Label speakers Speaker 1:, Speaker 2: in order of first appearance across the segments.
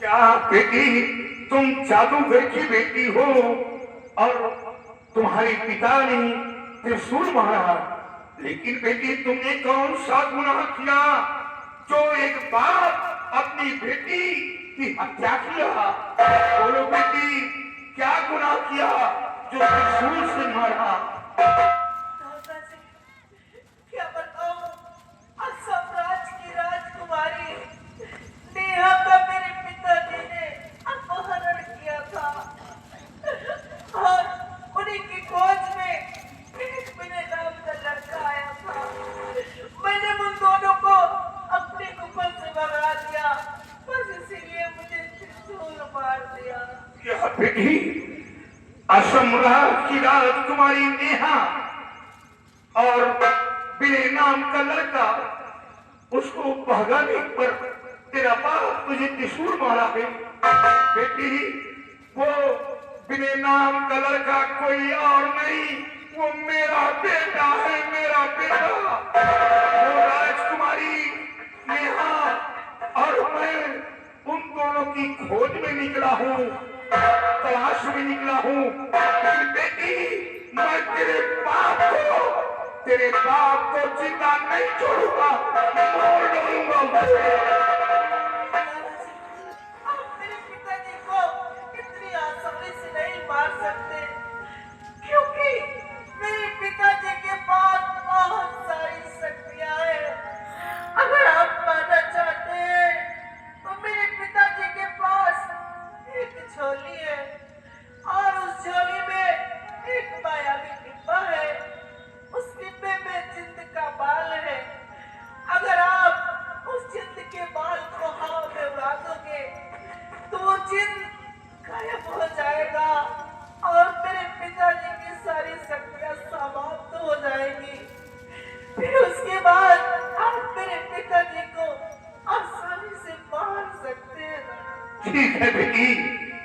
Speaker 1: क्या बेटी, तुम जादूगर की बेटी हो और तुम्हारे पिता ने त्रिशूल मारा, लेकिन बेटी तुमने कौन सा गुनाह किया जो एक बाप अपनी बेटी की हत्या किया? बोलो बेटी, क्या गुनाह किया जो त्रिशूल से मारा?
Speaker 2: दादाजी, क्या बताऊं, असमराज की राजकुमारी नेहा का मेरे पिताजी ने अपहरण किया था और उन्हीं की खोज में एक बिना नाम का लड़का आया था। मैंने उन दोनों को अपने गुफा से भगा दिया, बस इसीलिए मुझे त्रिशूल मार दिया।
Speaker 1: क्या बेटी, असमराज की राजकुमारी नेहा और बिना नाम का लड़का, उसको भगाने पर तेरा बाप तुझे त्रिशूल मारा है? बेटी, वो बिना नाम का लड़का कोई और नहीं, वो मेरा बेटा है, मेरा बेटा। वो राजकुमारी नेहा और मैं उन दोनों की खोज में निकला हूँ, तलाश में निकला हूँ। लेकिन बेटी, मैं तेरे बाप को जिंदा नहीं छोड़ूंगा, मार डालूंगा उसे।
Speaker 2: आप मेरे पिताजी को इतनी आसानी से नहीं मार सकते, क्योंकि मेरे पिताजी के पास बहुत सारी शक्तियां हैं। अगर आप मानना चाहते हैं तो मेरे पिताजी के पास एक झोली है और उस झोली में एक मायावी डिब्बा है। उस डिब्बे में जिंद का बाल है। अगर आप उस जिंद के बाल को हवा में उड़ा दोगे तो वो जिंद गायब हो जाएगा और मेरे पिताजी की सारी शक्तियां समाप्त हो जाएंगी। फिर उसके बाद आप मेरे पिताजी को आसानी से मार सकते हैं।
Speaker 1: ठीक है बेटी,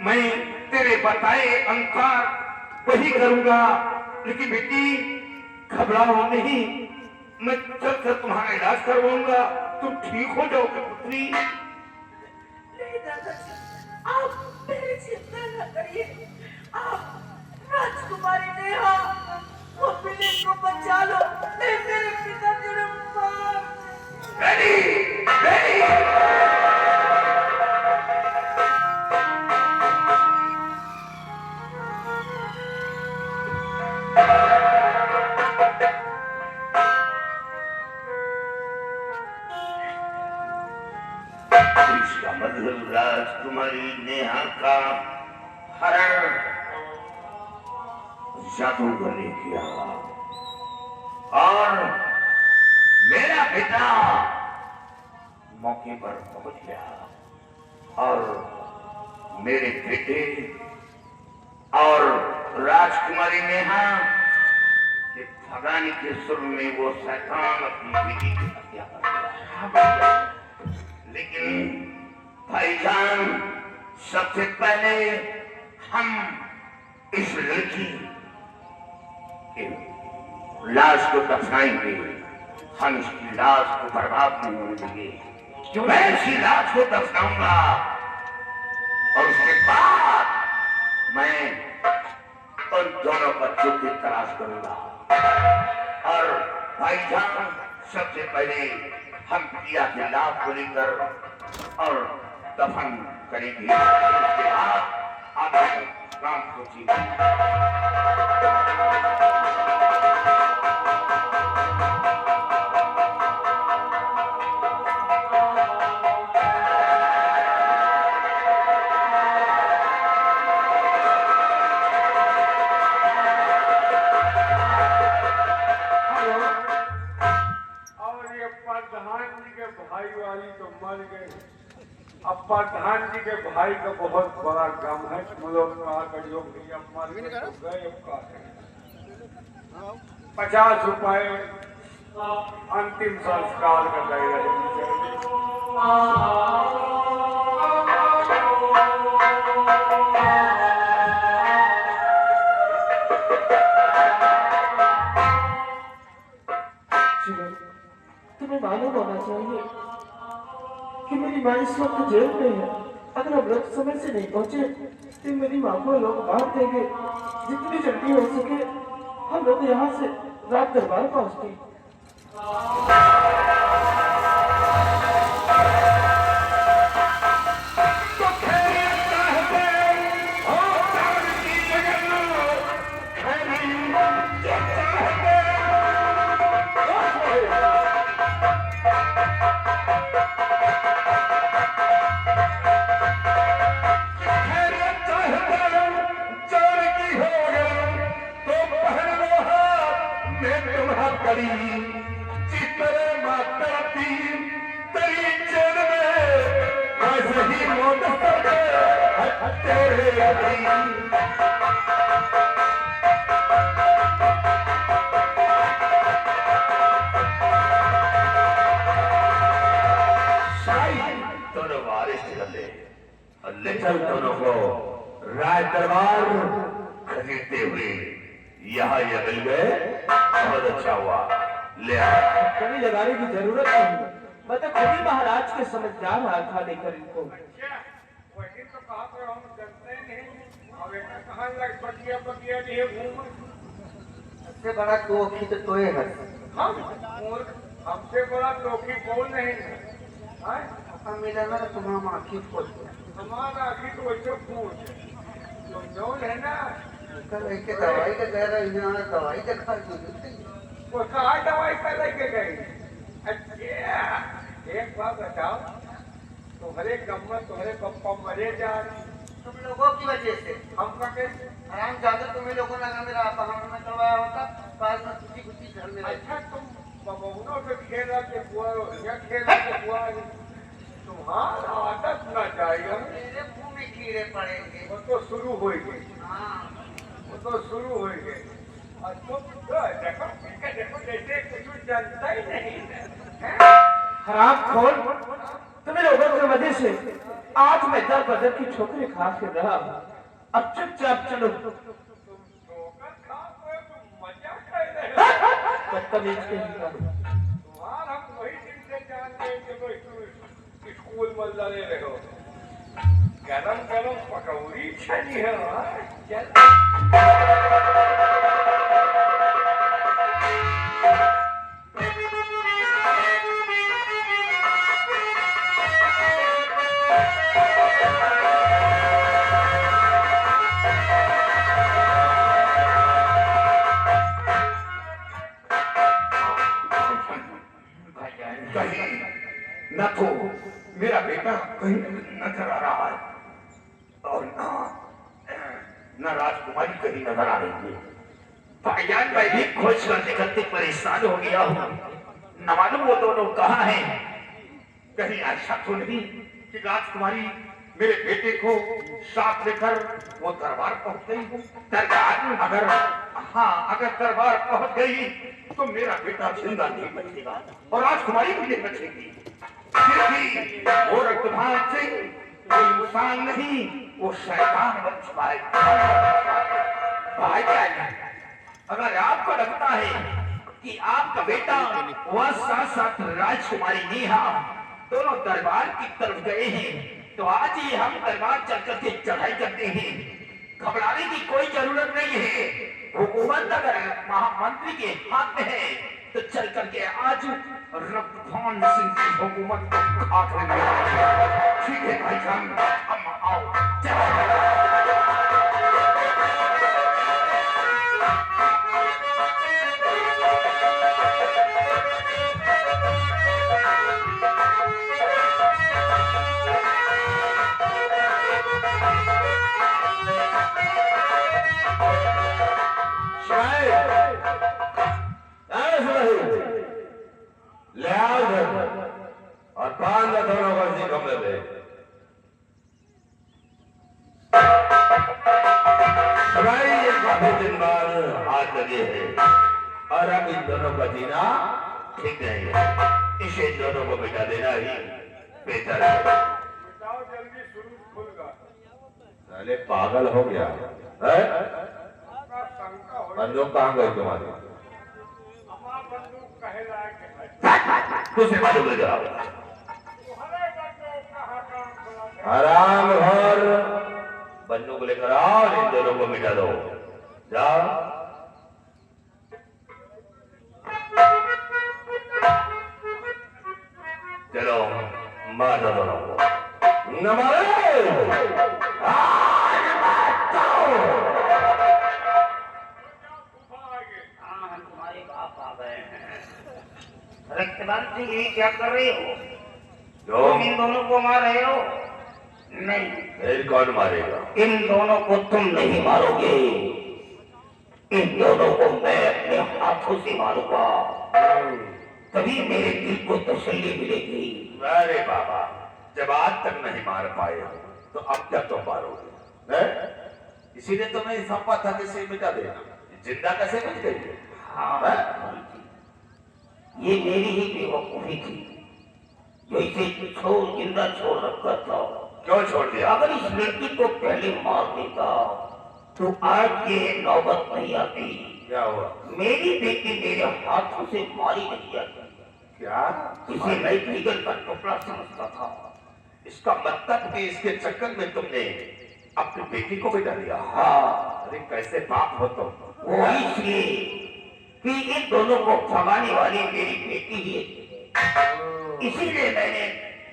Speaker 1: मैं तेरे बताए अनुसार वही करूंगा, लेकिन बेटी घबराओ नहीं, मैं चलकर तुम्हारा इलाज करवाऊंगा, तुम ठीक हो जाओगे पुत्री।
Speaker 2: नहीं दादाजी, आप मेरी चिंता न करिए। आप राजकुमारी नेहा वो बिल्ली को बचा लो, नहीं मेरे पिताजी ने मार।
Speaker 1: बेटी, बेटी, इसका मतलब राजकुमारी नेहा का हरण जादूगर ने किया और मेरा बेटा मौके पर पहुंच गया और मेरे बेटे और राजकुमारी नेहा के भगाने के शुरू में वो शैतान अपनी बेटी की हत्या कर दिया। लेकिन भाईजान, सबसे पहले हम इस लड़की के लाश को दफनाएंगे। हम इसकी लाश को बर्बाद नहीं होने देंगे। मैं इसकी लाश को दफनाऊंगा और उसके बाद मैं उन दोनों बच्चों की तलाश करूंगा। और भाईजान, सबसे पहले हम पिया के लाभ को लेकर और दफन करेंगे। उसके बाद आगे काम सोचिए।
Speaker 3: भाई वाली तो मर गए, अब प्रधान जी के भाई का बहुत बड़ा गम है। मनोकामना का जो भी अब मर गए तो गए, अब का 50 रुपए अंतिम संस्कार का दे रहे।
Speaker 4: तुम्हें मालूम होना चाहिए कि मेरी माँ इस वक्त जेल में है। अगर हम लोग समय से नहीं पहुंचे तो मेरी माँ को लोग मार देंगे। जितनी जल्दी हो सके हम लोग यहाँ से रात दरबार पहुंचते।
Speaker 1: दोनों बारिश चले ले चल दोनों को राज दरबार खरीदते हुए यहाँ ये मिल गए। बहुत अच्छा हुआ, ले आया।
Speaker 4: कभी लगाने की जरूरत नहीं, मैं तो खुद ही महाराज के समझ जा रहा था लेकर इनको।
Speaker 3: वही तो कहा तो हम जानते नहीं। अब एक कहाँ लग बगिया बगिया लिए घूम।
Speaker 2: सबसे बड़ा तो अखी तो तोए है।
Speaker 3: हमसे बड़ा लोकी बोल नहीं है।
Speaker 2: हम मिला ना तो हम आँखी खोल
Speaker 3: हमारा आखिर तो वैसे पूछ तुम जो है ना
Speaker 2: कल एक दवाई का कह रहा है दवाई का खा
Speaker 3: वो कहा दवाई का लेके गई। अच्छा एक बात बताओ, तुम्हारे गम्मा तुम्हारे पप्पा मरे जा रहे
Speaker 2: तुम लोगों की वजह से
Speaker 3: हम कहे
Speaker 2: आराम ज्यादा तुम्हें लोगों ने अगर मेरा बहाना में करवाया होता बाद में खुशी खुशी घर में
Speaker 3: अच्छा तुम बबूनों से खेल रहे थे हुआ या खेल रहे थे हुआ तुम्हारा आदत ना जाएगा।
Speaker 2: मेरे मुंह में कीड़े पड़ेंगे।
Speaker 3: वो तो शुरू हो गई।
Speaker 2: हाँ
Speaker 3: वो तो शुरू हो गई। और तुम तो देखो जैसे कुछ जानता ही नहीं है।
Speaker 4: खराब खोल, तुम्हें लोगों की वजह से आज मैं दर बदर की छोकरी खा फिर रहा हूँ। अब चुपचाप चलो।
Speaker 3: तुम ठोकर खा तो तुम मजा कर रहे हो।
Speaker 4: बदतमीज कहीं का।
Speaker 3: तुम्हारा हम वही दिन से जान गए कि स्कूल में लड़े रहो। गरम गरम पकौड़ी छनी है।
Speaker 1: कहीं न तो मेरा बेटा कहीं नजर आ रहा है और न राजकुमारी कहीं नजर आ रही है। भाईजान मैं भी खोज करते करते परेशान हो गया हूँ। न मालूम वो दोनों कहाँ हैं। कहीं ऐसा तो नहीं कि राजकुमारी मेरे बेटे को साथ लेकर वो दरबार पहुंच गई हो। दरबार अगर अगर दरबार पहुंच गई तो मेरा बेटा जिंदा नहीं बचेगा और राजकुमारी भी नहीं बचेगी। फिर भी वो रक्तभान सिंह वो इंसान नहीं, वो शैतान बन चुका है। भाईजान अगर आपको लगता है कि आपका बेटा वह साथ साथ राजकुमारी नेहा दोनों दरबार की तरफ गए हैं तो आज ही हम दरबार चल करके चढ़ाई करते हैं। घबराने की कोई जरूरत नहीं है। हुकूमत अगर महामंत्री के हाथ में है तो चल करके आज रक्तभान सिंह की हुकूमत को खाक लेंगे। ठीक है भाईजान, हम आओ चलो।
Speaker 5: ले आओ घर और बांध दो दोनों को इसी कमरे में। भाई ये काफी दिन बाद हाथ लगे हैं और अब इन दोनों का जीना ठीक नहीं है। इसे दोनों को बिठा देना ही बेहतर है।
Speaker 3: बताओ जल्दी शुरू खुलगा।
Speaker 5: साले पागल हो गया है?
Speaker 3: आपका शंका हो
Speaker 5: बंदूक कहाँ गई तुम्हारी?
Speaker 3: हमारा बंदूक कहे लायक है।
Speaker 1: तुझे मालूम है जरा
Speaker 3: तुम्हारे बंदूक कहाँ काम खुला
Speaker 5: आराम भर बंदूक को लेकर आओ, इन दोनों को मिटा दो। जाओ। चलो मार दो दोनों को। न मारे, आज मारता हूं।
Speaker 6: हाँ, हम तुम्हारे बाप आ गए हैं। रक्तदान सिंह ये क्या कर रहे हो?
Speaker 5: जो
Speaker 6: तुम इन दोनों को मार रहे हो? नहीं,
Speaker 5: फिर कौन मारेगा?
Speaker 6: इन दोनों को तुम नहीं मारोगे। इन दोनों को मैं अपने हाथों से मारूंगा, तभी मेरे दिल को तसल्ली मिलेगी।
Speaker 5: अरे बाबा, जब आज तक नहीं मार पाए हो तो अब क्या तो मारोगे? हैं? इसीलिए तो मैं सौंपा था कि इसे मिटा देना। जिंदा कैसे बच गई है?
Speaker 6: हाँ, ये मेरी ही बेवकूफी थी जो इसे जिंदा छोड़ रखा था।
Speaker 5: क्यों छोड़ दिया?
Speaker 6: अगर इस लड़की को पहले मार देता तो आज ये नौबत नहीं आती।
Speaker 5: क्या हुआ?
Speaker 6: मेरी बेटी मेरे हाथों से मारी नहीं जाती।
Speaker 5: क्या?
Speaker 6: इसे मैं जिगर का टुकड़ा समझता था।
Speaker 5: इसका मतलब कि इसके चक्कर में तुमने अपनी बेटी को बिठा दिया?
Speaker 6: हाँ,
Speaker 5: अरे कैसे पाप हो तुम?
Speaker 6: वो इसलिए कि इन दोनों को भगाने वाली मेरी बेटी ही है। इसीलिए मैंने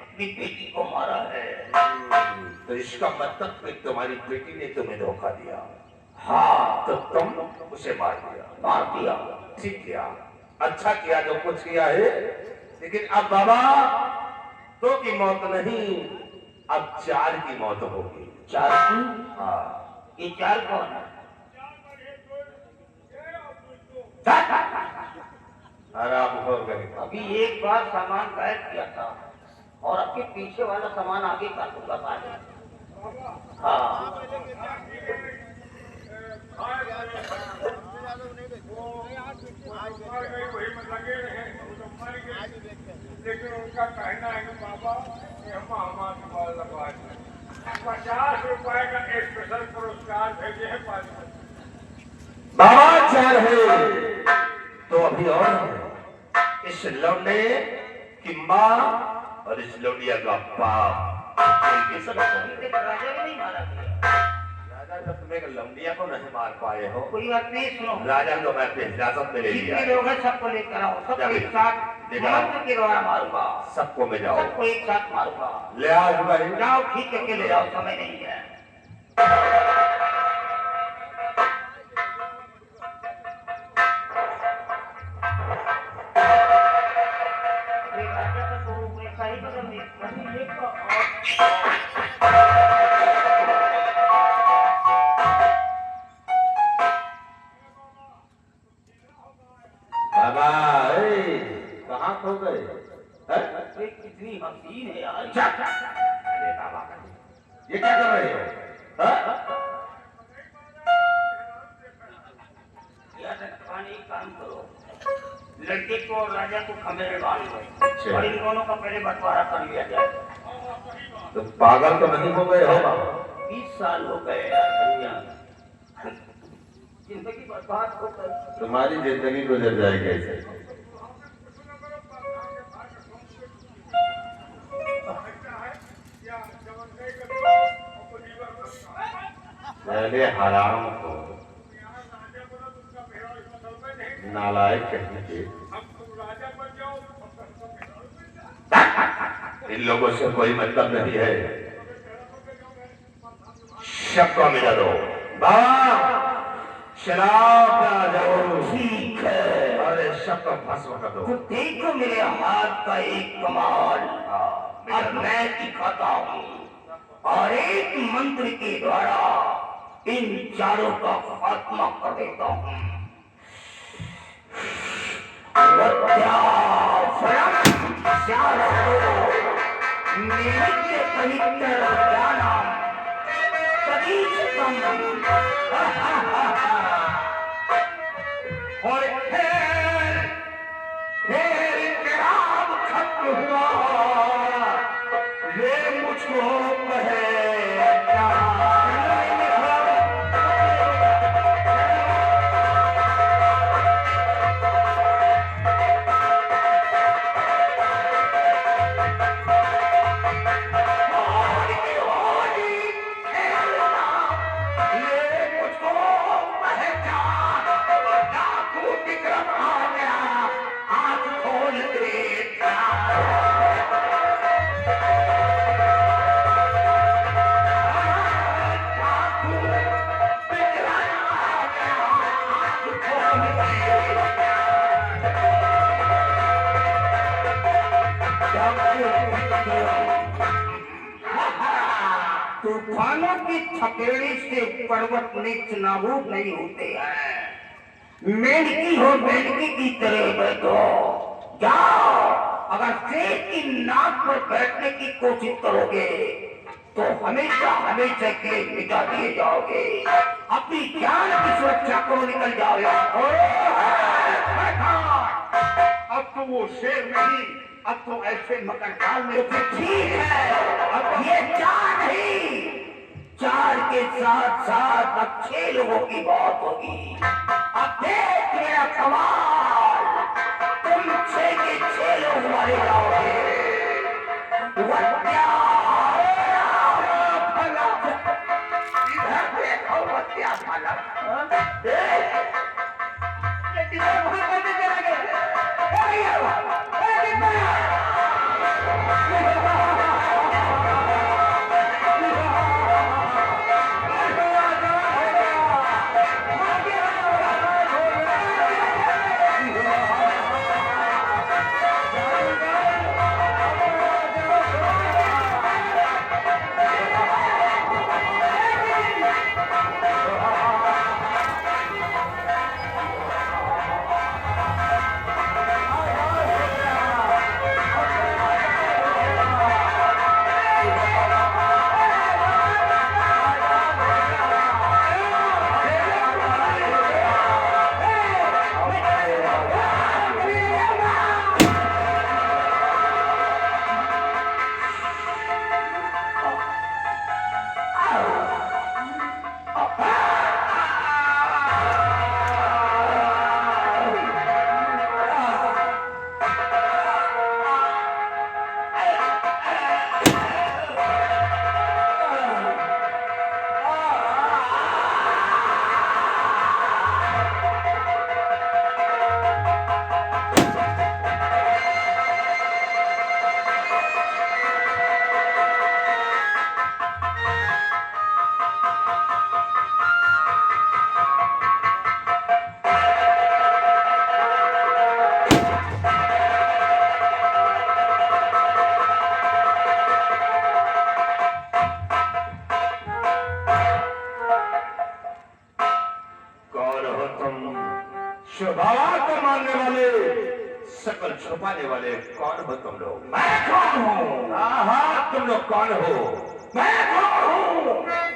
Speaker 6: अपनी बेटी को मारा है।
Speaker 5: तो इसका मतलब कि तुम्हारी बेटी ने तुम्हें धोखा दिया।
Speaker 6: हाँ,
Speaker 5: तो तुम उसे मार दिया।
Speaker 6: मार दिया।
Speaker 5: ठीक किया, अच्छा किया जो कुछ किया है। लेकिन अब बाबा, दो की मौत नहीं, अब 4 की मौत होगी।
Speaker 6: 4 की?
Speaker 5: हाँ।
Speaker 6: ये 4 कौन है?
Speaker 5: आराम हो गए।
Speaker 6: अभी एक बार सामान गायब किया था और आपके पीछे वाला सामान आगे काटूंगा बाद में। हाँ,
Speaker 3: लेकिन उनका कहना है कि बाबा कि हम हमारे पास लगा 50 रुपए का स्पेशल पुरस्कार भेजे है पास।
Speaker 5: बाबा 4 है तो अभी और है। इस लौंडे की माँ और इस लौंडिया का बाप इनकी सब
Speaker 6: राजा भी नहीं मारा गया।
Speaker 5: राजा जब तुम्हें लौंडिया को नहीं मार पाए हो,
Speaker 6: कोई बात नहीं, सुनो।
Speaker 5: राजा को मैं अपनी हिरासत में ले लिया।
Speaker 6: जितने लोग हैं सबको लेकर आओ, सबको एक साथ मंत्र के द्वारा मारूंगा।
Speaker 5: सबको में जाओ,
Speaker 6: सबको एक साथ मारूंगा।
Speaker 5: ले आओ भाई।
Speaker 6: जाओ, ठीक है, ले जाओ, समय नहीं है। राजा का स्वरूप ऐसा ही बदल
Speaker 5: बाबा कहाँ खो गए?
Speaker 6: कितनी हसीन है यार।
Speaker 5: अरे बाबा, ये क्या कर रहे हो?
Speaker 6: यार पानी काम करो, लड़के को और राजा को खमेरे डाल दो
Speaker 5: अच्छा।
Speaker 6: और इन दोनों का पहले बंटवारा कर लिया जाए।
Speaker 5: तो पागल तो नहीं हो गए हो बाबा?
Speaker 6: 20 साल हो गए यार भैया, जिंदगी बर्बाद हो गई।
Speaker 5: तुम्हारी जिंदगी गुजर जाएगी ऐसे। पहले हराम को नालायक कहने के इन लोगों से कोई मतलब नहीं है। शक को मिला दो बाबा, शराब ना जाओ।
Speaker 6: ठीक है,
Speaker 5: अरे शक को भस्म कर दो।
Speaker 6: तो देखो मेरे हाथ का एक कमाल। अब मैं दिखाता हूँ और एक मंत्र के द्वारा इन चारों का खात्मा कर देता हूँ। मेरे पवित्र ज्ञानम सदीशतम।
Speaker 5: और फिर इंकलाब खत्म हुआ। ये मुझको
Speaker 6: तूफानों की थपेड़ी से पर्वत नीच नाबूद नहीं होते हैं। मेंढकी हो मेंढकी की तरह बैठो, जाओ। अगर शेर की नाक पर बैठने की कोशिश करोगे तो हमेशा हमेशा के लिए मिटा दिए जाओगे। अपनी जान की सुरक्षा करो, निकल जाओ।
Speaker 1: अब तो वो शेर नहीं, अब तो ऐसे मकरदाल में
Speaker 6: ठीक है, अब ये चार नहीं, चार के साथ साथ अब 6 लोगों की बात होगी। अब देख मेरा कमाल, तुम 6 के 6 लोग मारे जाओगे। वत्या इधर देखो, वत्या
Speaker 5: स्वभाव को मानने वाले, सकल छुपाने वाले कौन हो तुम लोग?
Speaker 6: मैं कौन हूँ?
Speaker 5: हाँ, तुम लोग कौन हो?
Speaker 6: मैं कौन हूँ?